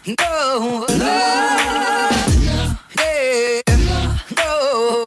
No, no, yeah, no.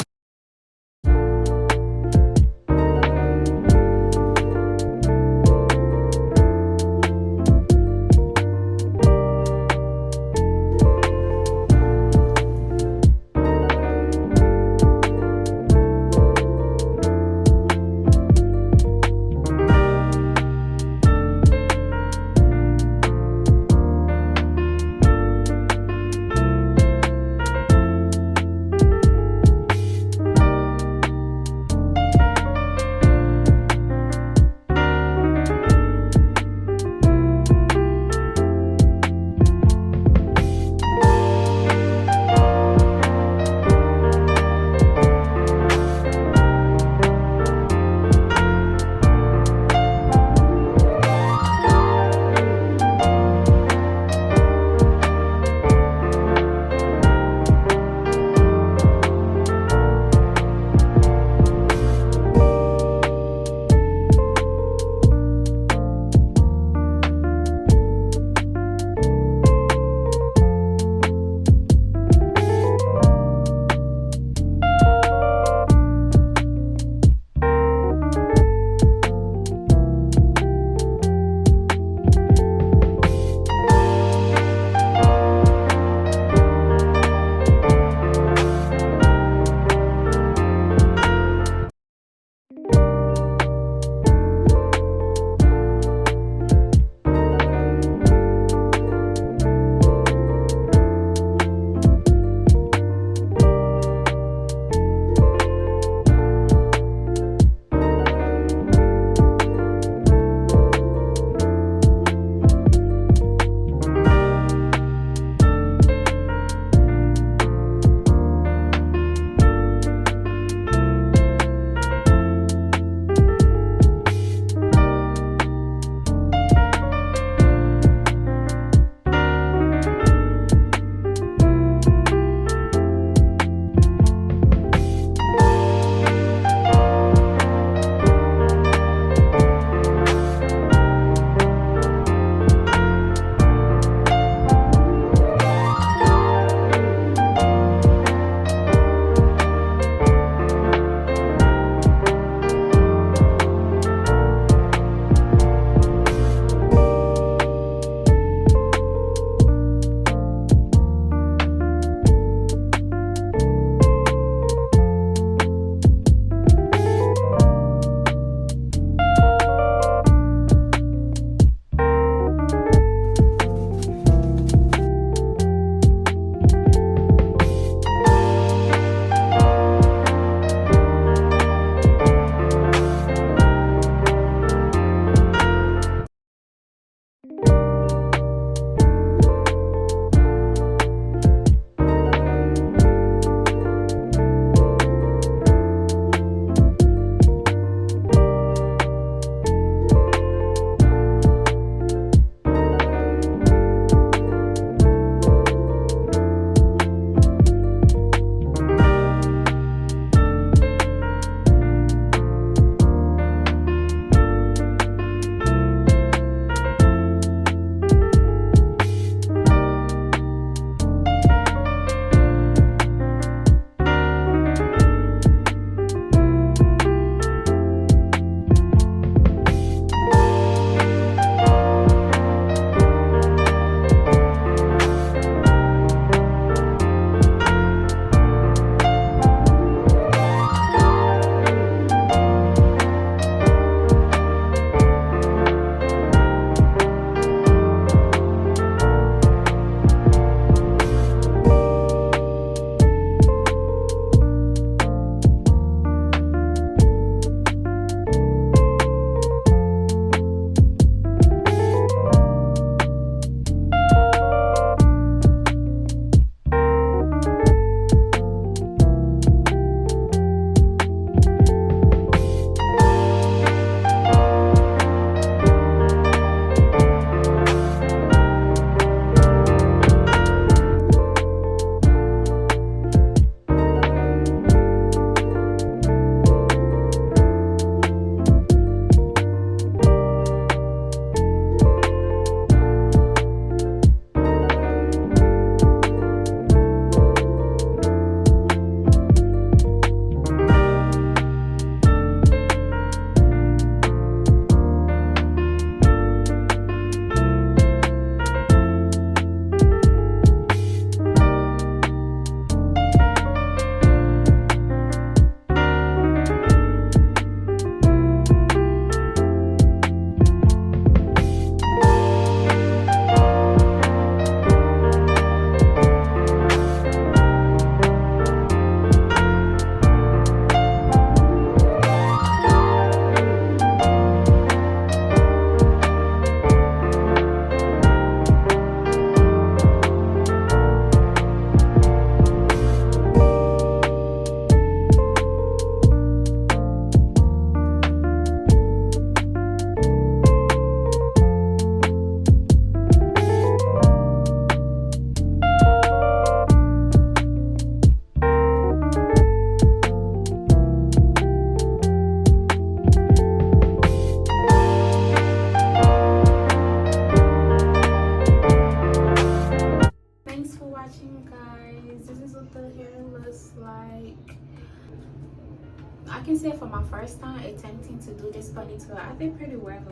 can say for my first time attempting to do this ponytail, I did pretty well.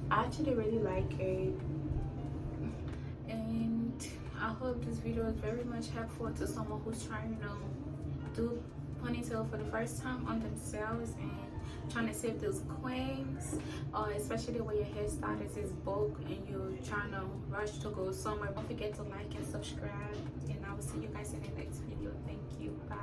I actually really like it, and I hope this video is very much helpful to someone who's trying to do ponytail for the first time on themselves and trying to save those coins, especially when your hairstylist is broke and you're trying to rush to go somewhere. Don't forget to like and subscribe, and I will see you guys in the next video. Thank you. Bye.